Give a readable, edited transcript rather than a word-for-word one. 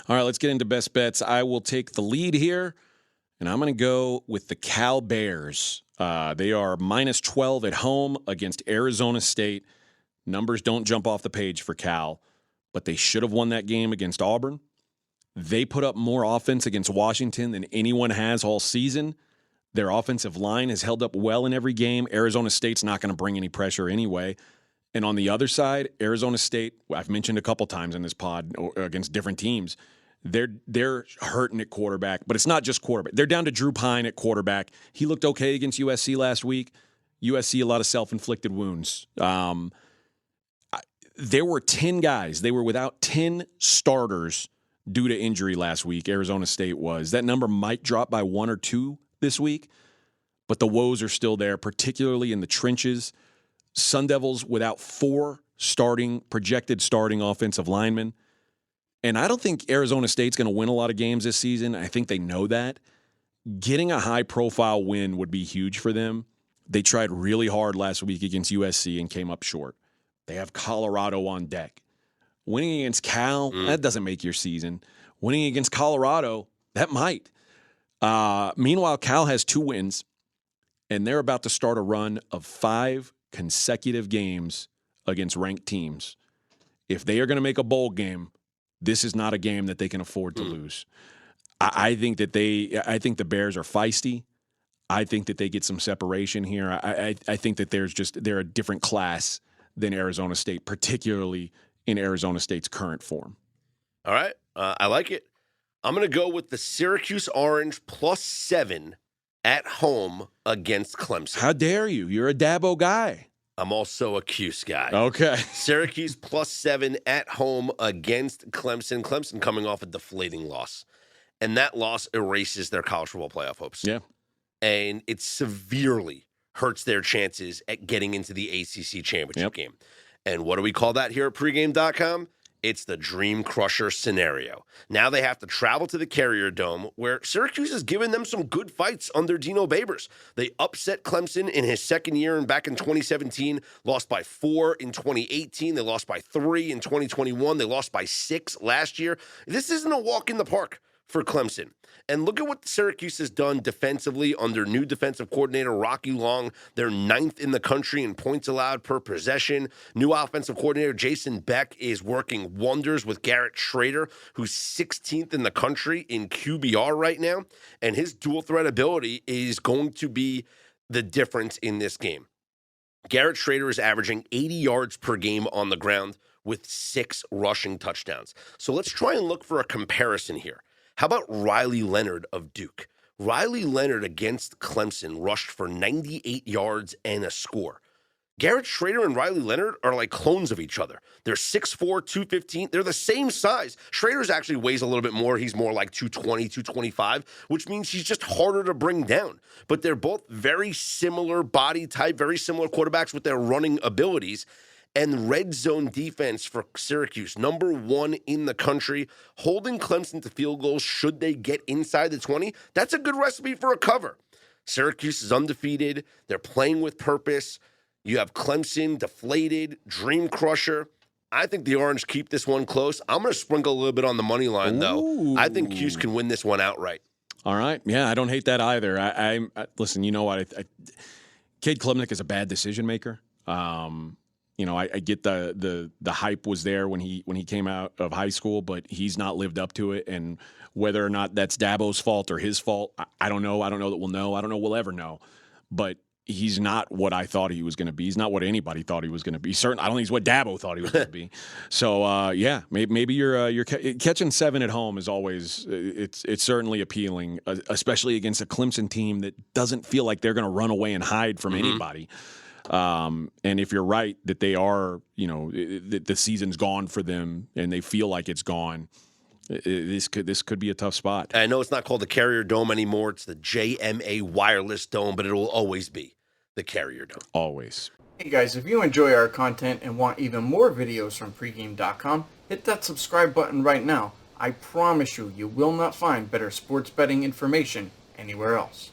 All right, let's get into best bets. I will take the lead here, and I'm going to go with the Cal Bears. They are minus 12 at home against Arizona State. Numbers don't jump off the page for Cal, but they should have won that game against Auburn. They put up more offense against Washington than anyone has all season. Their offensive line has held up well in every game. Arizona State's not going to bring any pressure anyway. And on the other side, Arizona State, I've mentioned a couple times in this pod against different teams, they're hurting at quarterback, but it's not just quarterback. They're down to Drew Pine at quarterback. He looked okay against USC last week. USC, a lot of self-inflicted wounds. There were 10 guys. They were without 10 starters due to injury last week. Arizona State was. That number might drop by 1 or 2 this week, but the woes are still there, particularly in the trenches. Sun Devils without 4 projected starting offensive linemen. And I don't think Arizona State's going to win a lot of games this season. I think they know that. Getting a high-profile win would be huge for them. They tried really hard last week against USC and came up short. They have Colorado on deck. Winning against Cal, that doesn't make your season. Winning against Colorado, that might. Meanwhile, Cal has 2 wins, and they're about to start a run of 5 consecutive games against ranked teams. If they are going to make a bowl game, this is not a game that they can afford to lose. I think the Bears are feisty. I think that they get some separation here. I think that they're a different class than Arizona State, particularly in Arizona State's current form. All right. I like it. I'm going to go with the Syracuse Orange +7 at home against Clemson. How dare you? You're a Dabo guy. I'm also a Cuse guy. Okay. Syracuse +7 at home against Clemson. Clemson coming off a deflating loss. And that loss erases their college football playoff hopes. Yeah. And it severely hurts their chances at getting into the ACC championship game. And what do we call that here at pregame.com? It's the Dream Crusher scenario. Now they have to travel to the Carrier Dome, where Syracuse has given them some good fights under Dino Babers. They upset Clemson in his second year and back in 2017, lost by 4 in 2018. They lost by 3 in 2021. They lost by 6 last year. This isn't a walk in the park for Clemson. And look at what Syracuse has done defensively under new defensive coordinator Rocky Long. They're 9th in the country in points allowed per possession. New offensive coordinator Jason Beck is working wonders with Garrett Schrader, who's 16th in the country in QBR right now. And his dual threat ability is going to be the difference in this game. Garrett Schrader is averaging 80 yards per game on the ground with 6 rushing touchdowns. So let's try and look for a comparison here. How about Riley Leonard of Duke? Riley Leonard against Clemson rushed for 98 yards and a score. Garrett Schrader and Riley Leonard are like clones of each other. They're 6'4", 215. They're the same size. Schrader's actually weighs a little bit more. He's more like 220, 225, which means he's just harder to bring down. But they're both very similar body type, very similar quarterbacks with their running abilities. And red zone defense for Syracuse, number 1 in the country, holding Clemson to field goals should they get inside the 20. That's a good recipe for a cover. Syracuse is undefeated. They're playing with purpose. You have Clemson deflated, Dream Crusher. I think the Orange keep this one close. I'm going to sprinkle a little bit on the money line, though. I think Cuse can win this one outright. All right. Yeah, I don't hate that either. I listen, you know what? Cade Klubnik is a bad decision maker. I get the hype was there when he came out of high school, but he's not lived up to it. And whether or not that's Dabo's fault or his fault, I don't know. I don't know that we'll know. I don't know we'll ever know. But he's not what I thought he was going to be. He's not what anybody thought he was going to be. Certainly, I don't think he's what Dabo thought he was going to be. So maybe you're catching 7 at home is always it's certainly appealing, especially against a Clemson team that doesn't feel like they're going to run away and hide from anybody. And if you're right that they are, that the season's gone for them and they feel like it's gone, this could be a tough spot. I know it's not called the Carrier Dome anymore. It's the JMA Wireless Dome, but it will always be the Carrier Dome. Always. Hey guys, if you enjoy our content and want even more videos from pregame.com, hit that subscribe button right now. I promise you will not find better sports betting information anywhere else.